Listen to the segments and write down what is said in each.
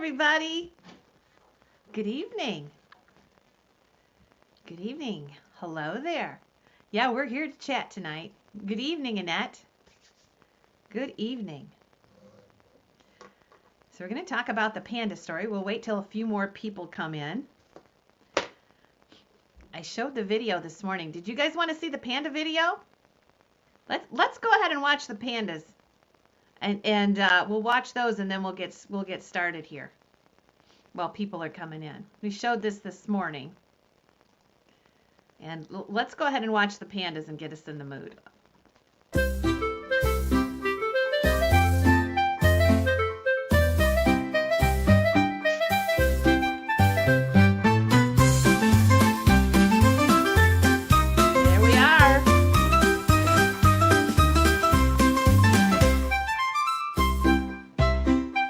everybody. Good evening. Good evening. Hello there. Yeah, we're here to chat tonight. Good evening, Annette. Good evening. So we're going to talk about the panda story. We'll wait till a few more people come in. I showed the video this morning. Did you guys want to see the panda video? Let's go ahead and watch the pandas. And we'll watch those, and then we'll get started here while people are coming in. We showed this morning. And let's go ahead and watch the pandas and get us in the mood. There we are.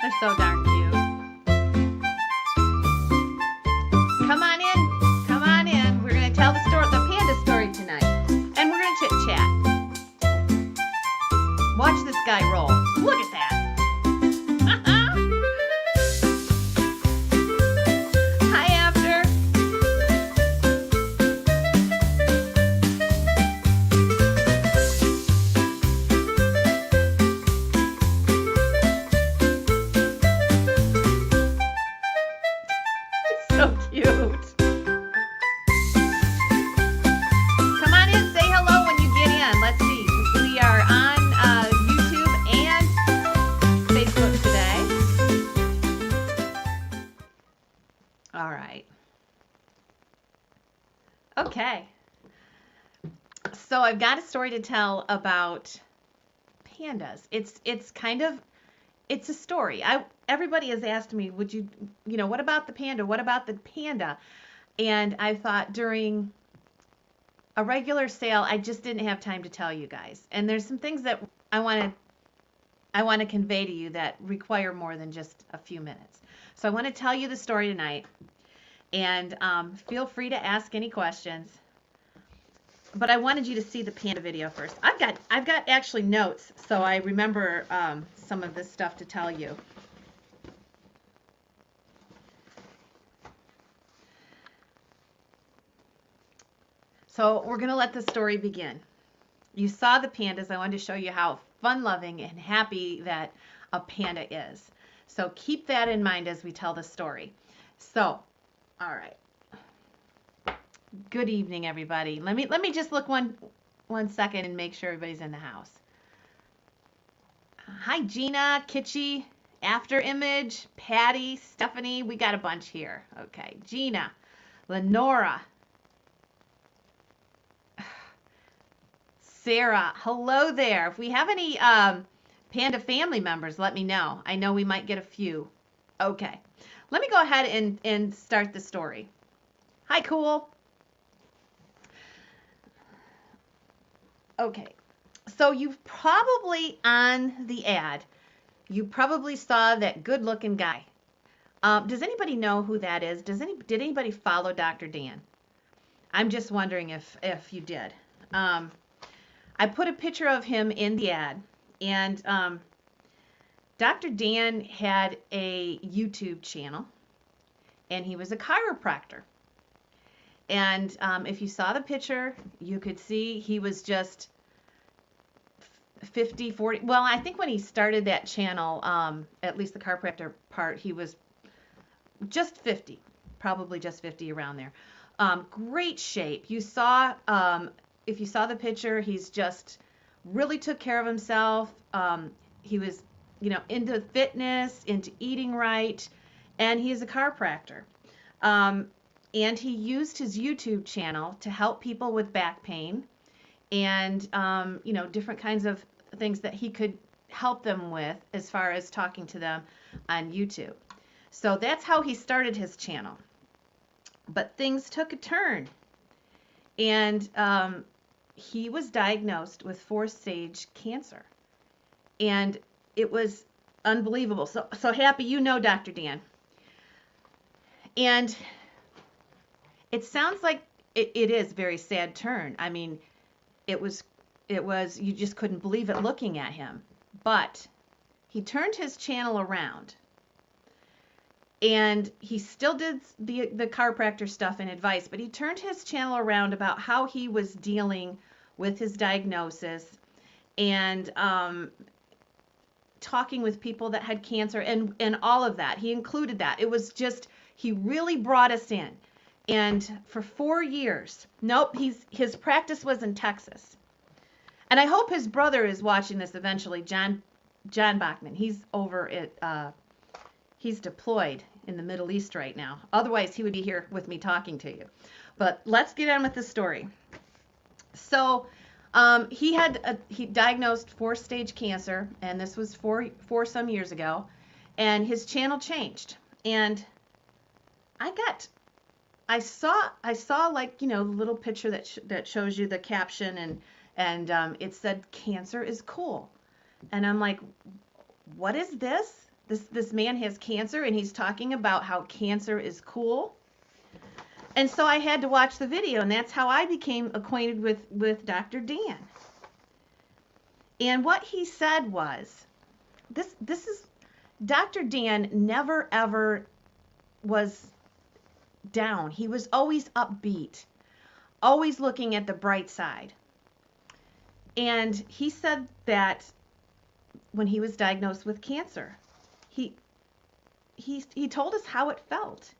They're so darn cute. Come on in. Come on in. We're going to tell the panda story tonight. And we're going to chit-chat. Watch this guy roll. Look at that. Hi, After. It's so cute. Come on in, say hello when you get in. Let's see. We are on YouTube and Facebook today. All right. Okay. So I've got a story to tell about pandas. It's a story. Everybody has asked me, would you know, what about the panda? What about the panda? And I thought during a regular sale, I just didn't have time to tell you guys. And there's some things that I want to convey to you that require more than just a few minutes. So I want to tell you the story tonight, and feel free to ask any questions. But I wanted you to see the panda video first. I've got actually notes, so I remember some of this stuff to tell you. So we're going to let the story begin. You saw the pandas. I wanted to show you how fun-loving and happy that a panda is. So keep that in mind as we tell the story. So, all right. Good evening, everybody. Let me just look one second and make sure everybody's in the house. Hi, Gina, Kitschy, After Image, Patty, Stephanie. We got a bunch here. Okay, Gina, Lenora, Sarah, hello there. If we have any Panda family members, let me know. I know we might get a few. Okay, let me go ahead and start the story. Hi, Cool. Okay, so you've probably on the ad, you probably saw that good-looking guy. Does anybody know who that is? Did anybody follow Dr. Dan? I'm just wondering if you did. I put a picture of him in the ad, and Dr. Dan had a YouTube channel, and he was a chiropractor. And if you saw the picture, you could see he was just 50, 40. Well, I think when he started that channel, at least the chiropractor part, he was just 50, probably just 50 around there. Great shape. You saw, if you saw the picture, he's just really took care of himself. He was, into fitness, into eating right, and he's a chiropractor. And he used his YouTube channel to help people with back pain and, different kinds of things that he could help them with as far as talking to them on YouTube. So that's how he started his channel. But things took a turn. And he was diagnosed with 4-stage cancer. And it was unbelievable. So happy you know Dr. Dan. And it sounds like it is a very sad turn. I mean, it was, you just couldn't believe it looking at him. But he turned his channel around. And he still did the chiropractor stuff and advice, but he turned his channel around about how he was dealing with his diagnosis and talking with people that had cancer and all of that. He included that. It was just, he really brought us in. And for 4 years, nope, his practice was in Texas. And I hope his brother is watching this eventually, John Bachman. He's over at, he's deployed in the Middle East right now. Otherwise, he would be here with me talking to you. But let's get on with the story. So he diagnosed 4-stage cancer, and this was four some years ago, and his channel changed. And I saw like, you know, the little picture that shows you the caption, and it said cancer is cool. And I'm like, what is this? This man has cancer and he's talking about how cancer is cool. And so I had to watch the video, and that's how I became acquainted with Dr. Dan. And what he said was, this is, Dr. Dan never ever was down. He was always upbeat, always looking at the bright side. And he said that when he was diagnosed with cancer, he told us how it felt.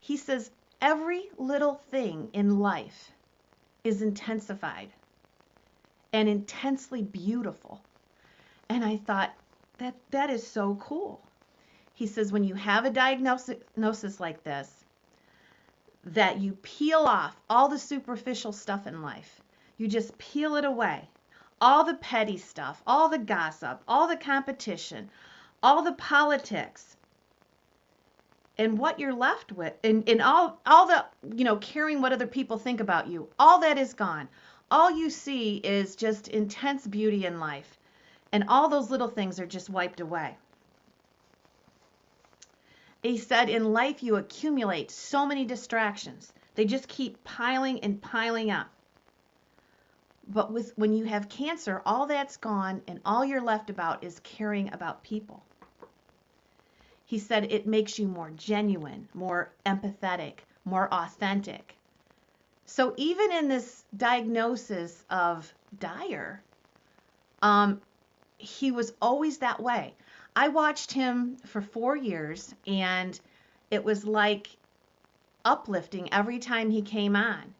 He says every little thing in life is intensified and intensely beautiful. And I thought, that is so cool. He says when you have a diagnosis like this, that you peel off all the superficial stuff in life. You just peel it away. All the petty stuff, all the gossip, all the competition, all the politics. And what you're left with, and all the, you know, caring what other people think about you, all that is gone. All you see is just intense beauty in life. And all those little things are just wiped away. He said in life you accumulate so many distractions. They just keep piling and piling up. But when you have cancer, all that's gone, and all you're left about is caring about people. He said it makes you more genuine, more empathetic, more authentic. So even in this diagnosis of dire, he was always that way. I watched him for 4 years, and it was like uplifting every time he came on.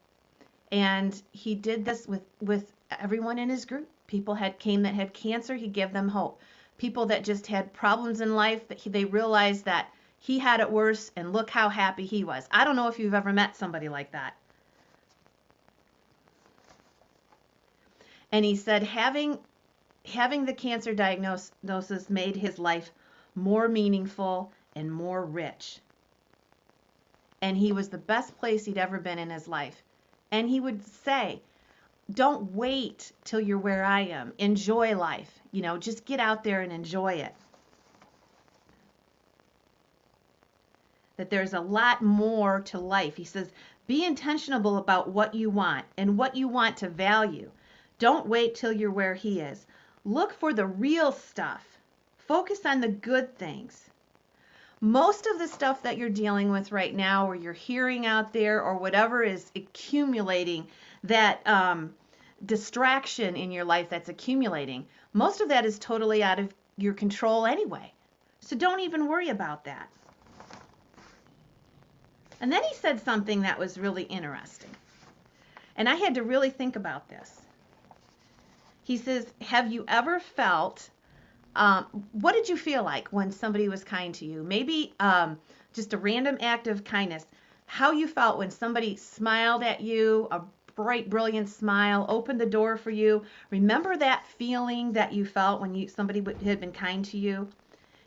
And he did this with everyone in his group. People came that had cancer, he gave them hope. People that just had problems in life, that they realized that he had it worse, and look how happy he was. I don't know if you've ever met somebody like that. And he said having the cancer diagnosis made his life more meaningful and more rich. And he was the best place he'd ever been in his life. And he would say, don't wait till you're where I am. Enjoy life. You know, just get out there and enjoy it. That there's a lot more to life. He says, be intentional about what you want and what you want to value. Don't wait till you're where he is. Look for the real stuff. Focus on the good things. Most of the stuff that you're dealing with right now, or you're hearing out there, or whatever is accumulating, that distraction in your life that's accumulating, most of that is totally out of your control anyway. So don't even worry about that. And then he said something that was really interesting. And I had to really think about this. He says, have you ever felt, what did you feel like when somebody was kind to you? Maybe just a random act of kindness. How you felt when somebody smiled at you, a bright, brilliant smile, opened the door for you. Remember that feeling that you felt when somebody had been kind to you?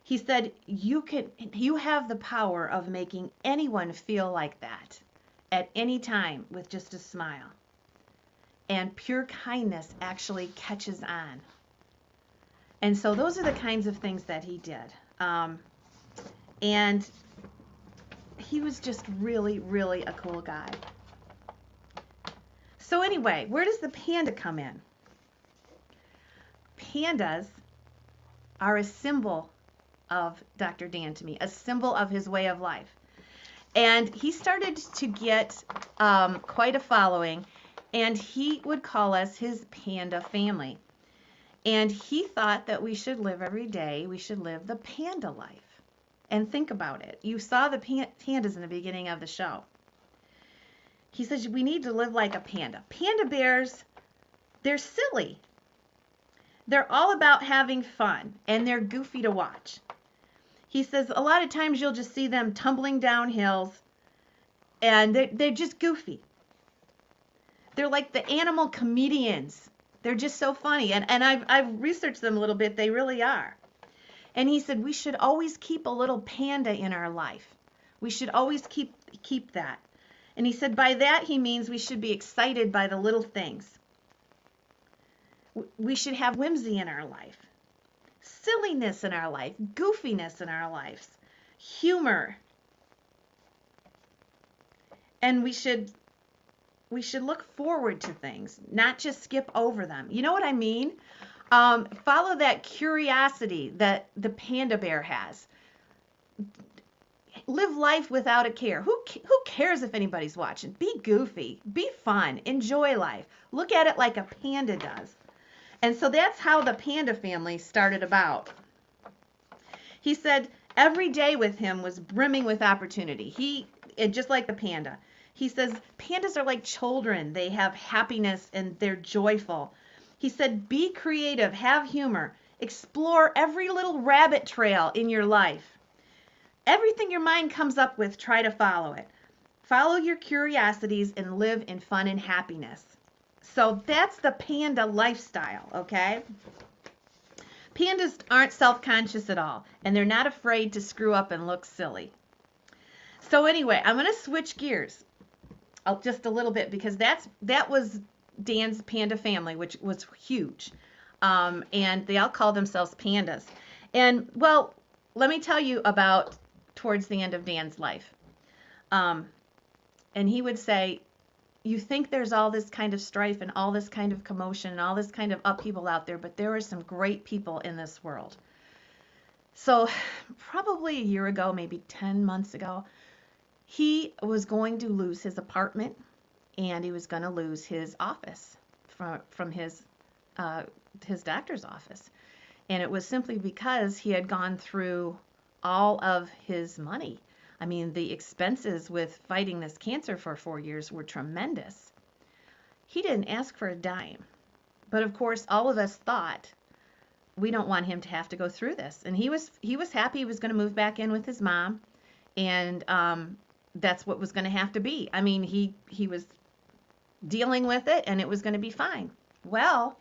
He said, you have the power of making anyone feel like that at any time with just a smile. And pure kindness actually catches on. And so those are the kinds of things that he did. And he was just really, really a cool guy. So anyway, where does the panda come in? Pandas are a symbol of Dr. Dan to me, a symbol of his way of life. And he started to get quite a following, and he would call us his panda family. And he thought that we should live every day, we should live the panda life. And think about it. You saw the pandas in the beginning of the show. He says we need to live like a panda. Panda bears, they're silly. They're all about having fun, and they're goofy to watch. He says a lot of times you'll just see them tumbling down hills, and they're just goofy. They're like the animal comedians. They're just so funny, and I've researched them a little bit. They really are. And he said we should always keep a little panda in our life. We should always keep that. And he said by that he means we should be excited by the little things. We should have whimsy in our life, silliness in our life, goofiness in our lives, humor. And we should look forward to things, not just skip over them. You know what I mean? Follow that curiosity that the panda bear has. Live life without a care. Who cares if anybody's watching? Be goofy. Be fun. Enjoy life. Look at it like a panda does. And so that's how the panda family started about. He said every day with him was brimming with opportunity. Just like the panda. He says pandas are like children. They have happiness and they're joyful. He said be creative, have humor, explore every little rabbit trail in your life. Everything your mind comes up with, try to follow it. Follow your curiosities and live in fun and happiness. So that's the panda lifestyle, okay? Pandas aren't self-conscious at all, and they're not afraid to screw up and look silly. So anyway, I'm going to switch gears just a little bit because that was Dan's panda family, which was huge. And they all call themselves pandas. And, well, let me tell you about towards the end of Dan's life. And he would say, you think there's all this kind of strife and all this kind of commotion and all this kind of upheaval out there, but there are some great people in this world. So probably a year ago, maybe 10 months ago, he was going to lose his apartment and he was going to lose his office from his doctor's office. And it was simply because he had gone through all of his money. I mean, the expenses with fighting this cancer for 4 years were tremendous. He didn't ask for a dime. But of course, all of us thought, we don't want him to have to go through this. And he was happy he was going to move back in with his mom. And that's what was going to have to be. I mean, he was dealing with it and it was going to be fine. Well,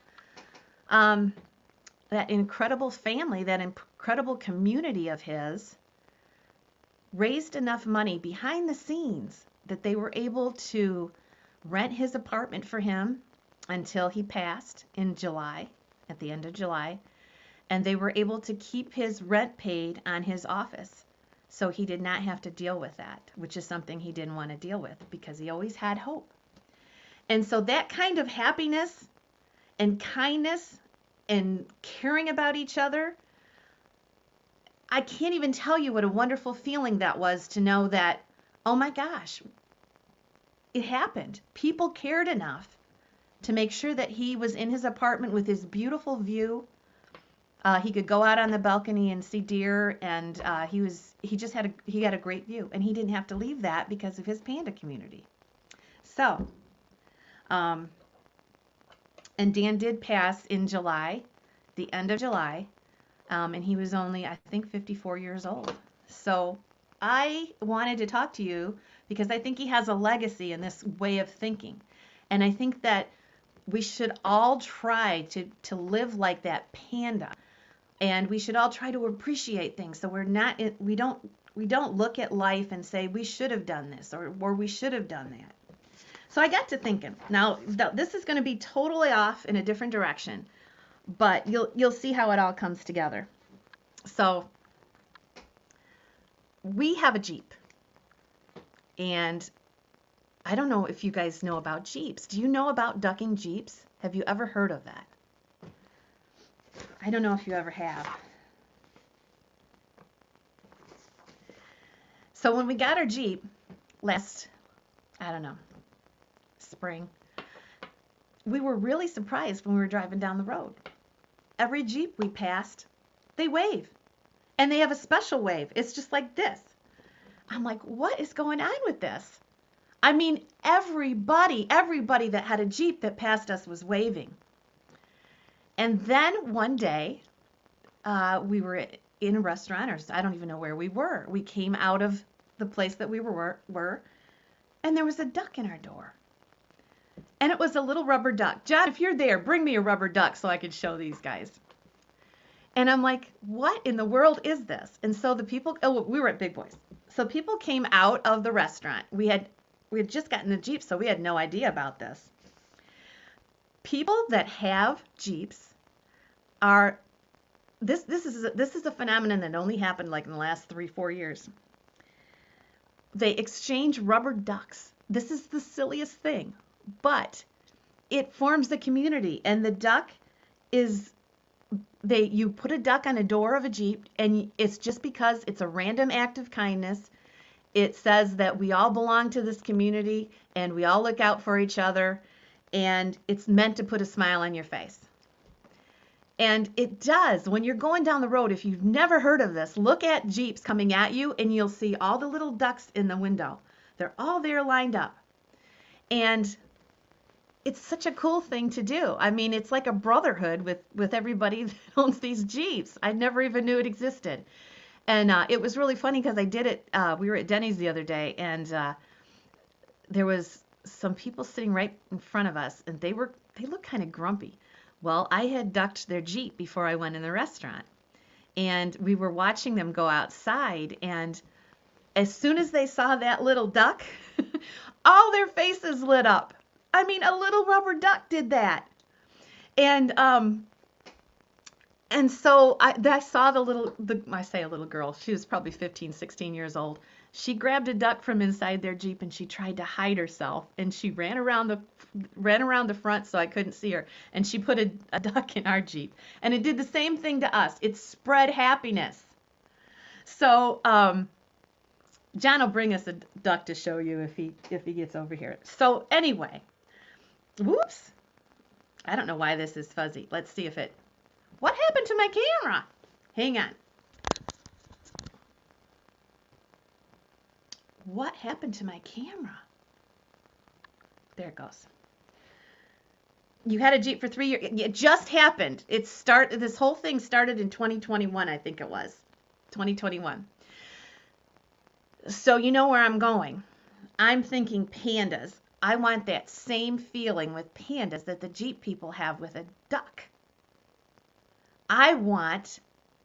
that incredible family, that incredible community of his, raised enough money behind the scenes that they were able to rent his apartment for him until he passed in July, at the end of July, and they were able to keep his rent paid on his office. So he did not have to deal with that, which is something he didn't want to deal with because he always had hope. And so that kind of happiness and kindness and caring about each other, I can't even tell you what a wonderful feeling that was to know that, oh my gosh, it happened. People cared enough to make sure that he was in his apartment with his beautiful view. He could go out on the balcony and see deer, and he had a great view, and he didn't have to leave that because of his panda community. So, and Dan did pass in July, the end of July. And he was only, I think, 54 years old. So I wanted to talk to you because I think he has a legacy in this way of thinking. And I think that we should all try to live like that panda. And we should all try to appreciate things. So we don't look at life and say we should have done this or we should have done that. So I got to thinking. Now, this is going to be totally off in a different direction. But you'll see how it all comes together. So we have a Jeep. And I don't know if you guys know about Jeeps. Do you know about ducking Jeeps? Have you ever heard of that? I don't know if you ever have. So when we got our Jeep last, I don't know, spring, we were really surprised when we were driving down the road. Every Jeep we passed, they wave. And they have a special wave. It's just like this. I'm like, what is going on with this? I mean, everybody that had a Jeep that passed us was waving. And then one day, we were in a restaurant, or I don't even know where we were. We came out of the place that we were, and there was a duck in our door. And it was a little rubber duck. John, if you're there, bring me a rubber duck so I can show these guys. And I'm like, what in the world is this? And so the people, we were at Big Boys. So people came out of the restaurant. We had just gotten the Jeep, so we had no idea about this. People that have Jeeps are, this is a phenomenon that only happened like in the last 3-4 years. They exchange rubber ducks. This is the silliest thing, but it forms the community, and the duck is, you put a duck on a door of a Jeep, and it's just because it's a random act of kindness. It says that we all belong to this community and we all look out for each other, and it's meant to put a smile on your face. And it does. When you're going down the road, if you've never heard of this, look at Jeeps coming at you and you'll see all the little ducks in the window. They're all there lined up. And it's such a cool thing to do. I mean, it's like a brotherhood with everybody that owns these Jeeps. I never even knew it existed. And it was really funny because I did it. We were at Denny's the other day, and there was some people sitting right in front of us, and they looked kind of grumpy. Well, I had ducked their Jeep before I went in the restaurant, and we were watching them go outside, and as soon as they saw that little duck, all their faces lit up. I mean, a little rubber duck did that. And so I saw I say a little girl, she was probably 15, 16 years old. She grabbed a duck from inside their Jeep and she tried to hide herself, and she ran around the front so I couldn't see her, and she put a duck in our Jeep, and it did the same thing to us. It spread happiness. So John will bring us a duck to show you if he gets over here. So anyway, whoops, I don't know why this is fuzzy. Let's see if it. What happened to my camera? Hang on. What happened to my camera? There it goes. You had a Jeep for 3 years. It just happened. This whole thing started in 2021, I think it was. 2021. So you know where I'm going. I'm thinking pandas. I want that same feeling with pandas that the Jeep people have with a duck. I want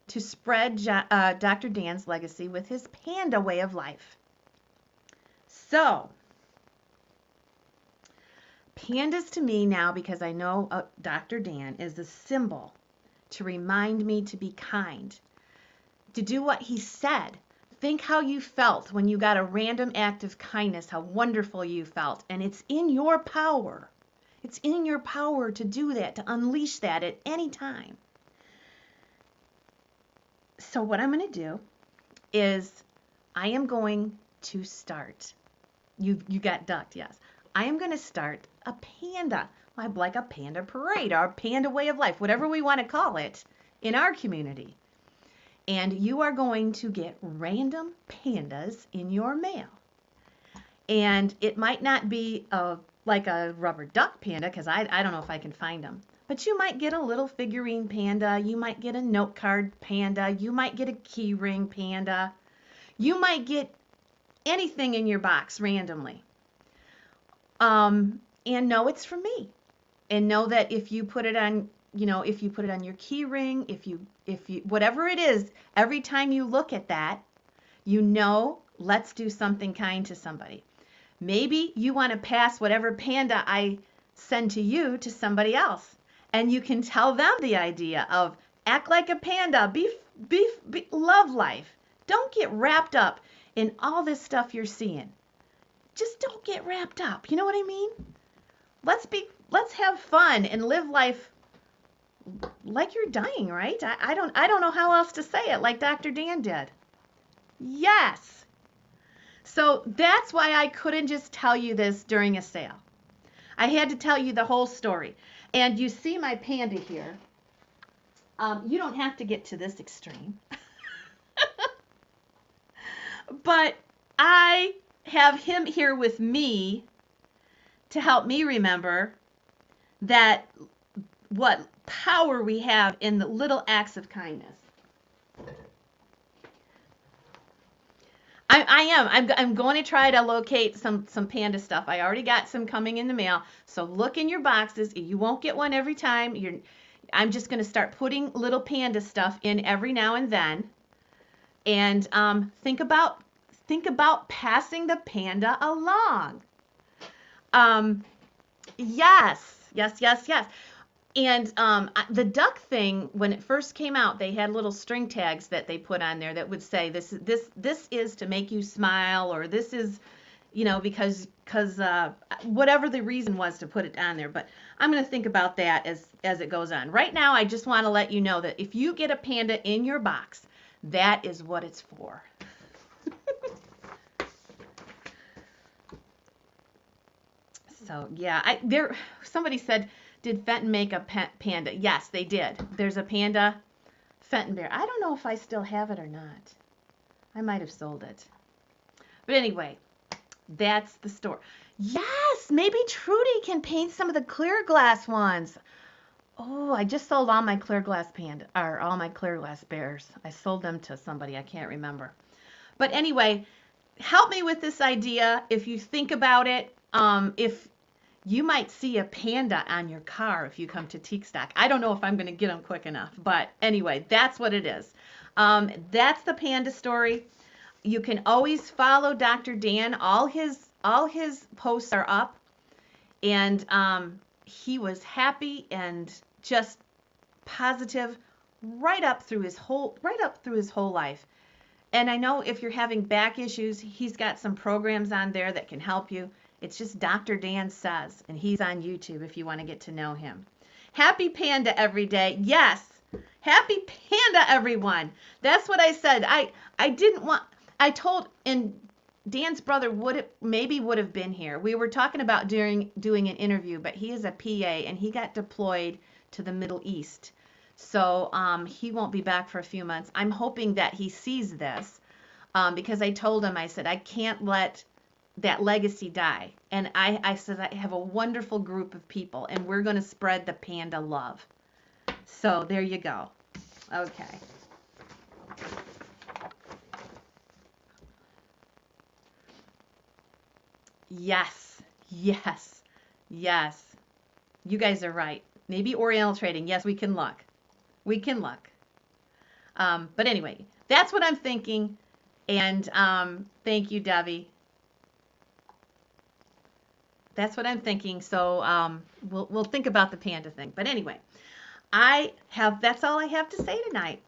to spread Dr. Dan's legacy with his panda way of life. So, pandas to me now, because I know Dr. Dan, is a symbol to remind me to be kind, to do what he said. Think how you felt when you got a random act of kindness, how wonderful you felt. And it's in your power. It's in your power to do that, to unleash that at any time. So what I'm going to do is I am going to start. You got ducked, yes. I am going to start a panda, like a panda parade, or a panda way of life, whatever we want to call it, in our community. And you are going to get random pandas in your mail. And it might not be like a rubber duck panda, because I don't know if I can find them. But you might get a little figurine panda. You might get a note card panda. You might get a key ring panda. You might get anything in your box randomly. And know it's from me. And know that if you put it on, if you put it on your key ring, if you whatever it is, every time you look at that, let's do something kind to somebody. Maybe you want to pass whatever panda I send to you to somebody else. And you can tell them the idea of act like a panda, be love life. Don't get wrapped up in all this stuff you're seeing. Just don't get wrapped up. You know what I mean? Let's have fun and live life like you're dying, right? I don't know how else to say it, like Dr. Dan did. Yes. So that's why I couldn't just tell you this during a sale. I had to tell you the whole story. And you see my panda here. You don't have to get to this extreme. But I have him here with me to help me remember that what power we have in the little acts of kindness. I'm going to try to locate some panda stuff. I already got some coming in the mail. So look in your boxes. You won't get one every time. I'm just going to start putting little panda stuff in every now and then. And think about passing the panda along. Yes. And the duck thing, when it first came out, they had little string tags that they put on there that would say this is to make you smile, or this is, because whatever the reason was to put it on there. But I'm going to think about that as it goes on. Right now, I just want to let you know that if you get a panda in your box, that is what it's for. So yeah, somebody said, did Fenton make a panda? Yes, they did. There's a panda Fenton bear. I don't know if I still have it or not. I might have sold it. But anyway, that's the story. Yes, maybe Trudy can paint some of the clear glass ones. Oh, I just sold all my clear glass all my clear glass bears. I sold them to somebody, I can't remember. But anyway, help me with this idea. If you think about it, if you might see a panda on your car if you come to Teak Stock. I don't know if I'm going to get them quick enough, but anyway, that's what it is. That's the panda story. You can always follow Dr. Dan. All his posts are up, and he was happy and just positive right up through his whole life. And I know if you're having back issues, he's got some programs on there that can help you. It's just Dr. Dan Says, and he's on YouTube if you want to get to know him. Happy Panda every day. Yes, happy Panda, everyone. That's what I said. And Dan's brother would have been here. We were talking about doing an interview, but he is a PA, and he got deployed to the Middle East. So he won't be back for a few months. I'm hoping that he sees this because I told him, I said, I can't let that legacy die. And I said, I have a wonderful group of people, and we're going to spread the panda love. So there you go. Okay. Yes. You guys are right. Maybe Oriental trading. Yes, we can look. But anyway, that's what I'm thinking. And thank you, Debbie. That's what I'm thinking. So we'll think about the panda thing. But anyway, that's all I have to say tonight.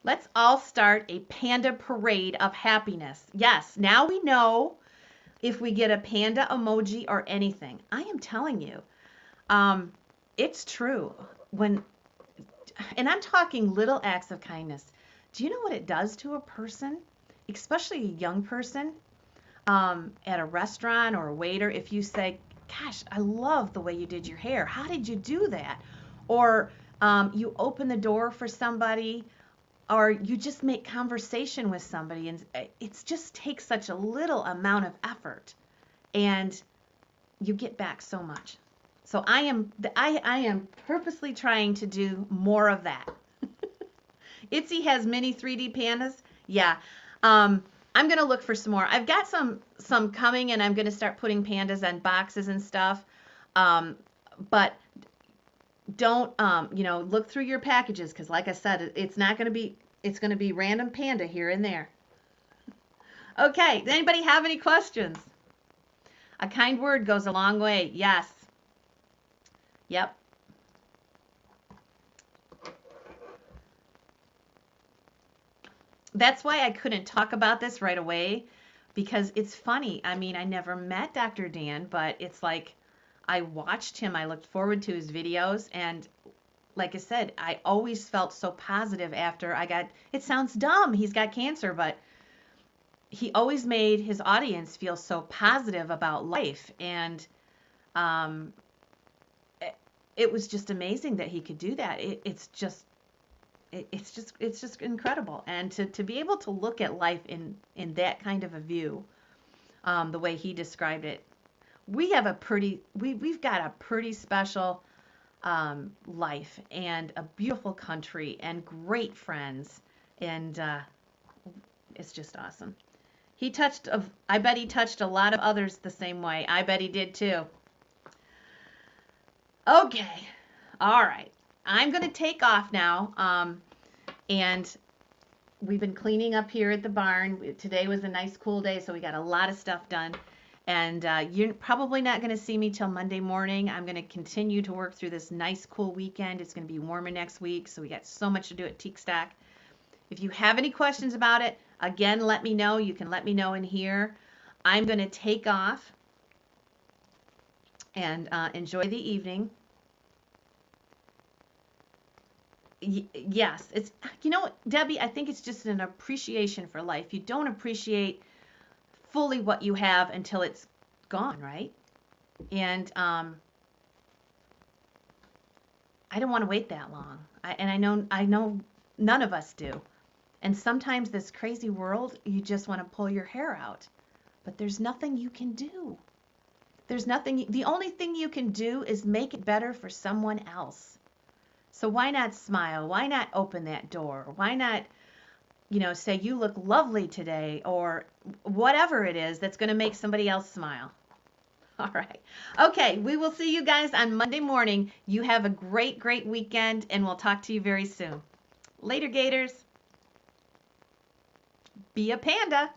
Let's all start a panda parade of happiness. Yes, now we know if we get a panda emoji or anything. I am telling you, it's true. And I'm talking little acts of kindness. Do you know what it does to a person? Especially a young person, at a restaurant or a waiter, if you say, gosh, I love the way you did your hair. How did you do that? Or you open the door for somebody, or you just make conversation with somebody, and it just takes such a little amount of effort, and you get back so much. So I am purposely trying to do more of that. Itsy has mini 3D pandas. Yeah. I'm going to look for some more. I've got some coming, and I'm going to start putting pandas on boxes and stuff. But don't, look through your packages, because like I said, it's going to be random panda here and there. Okay. Does anybody have any questions? A kind word goes a long way. Yes. Yep. That's why I couldn't talk about this right away, because it's funny. I mean, I never met Dr. Dan, but it's like I watched him. I looked forward to his videos, and like I said, I always felt so positive after I got, it sounds dumb, he's got cancer, but he always made his audience feel so positive about life. And um, it, it was just amazing that he could do that. It's just incredible. And to be able to look at life in that kind of a view, the way he described it, we've got a pretty special life and a beautiful country and great friends. And it's just awesome. I bet he touched a lot of others the same way. I bet he did too. Okay. All right. I'm going to take off now. And we've been cleaning up here at the barn. Today was a nice cool day, so we got a lot of stuff done. And you're probably not going to see me till Monday morning. I'm going to continue to work through this nice cool weekend. It's going to be warmer next week, so we got so much to do at Teak Stack. If you have any questions about it, again, let me know. You can let me know in here. I'm going to take off and enjoy the evening. Yes, it's, Debbie, I think it's just an appreciation for life. You don't appreciate fully what you have until it's gone, right? And I don't want to wait that long. I know none of us do. And sometimes this crazy world, you just want to pull your hair out. But there's nothing you can do. The only thing you can do is make it better for someone else. So why not smile? Why not open that door? Why not, say you look lovely today, or whatever it is that's going to make somebody else smile. All right. Okay, we will see you guys on Monday morning. You have a great, great weekend, and we'll talk to you very soon. Later, Gators. Be a panda.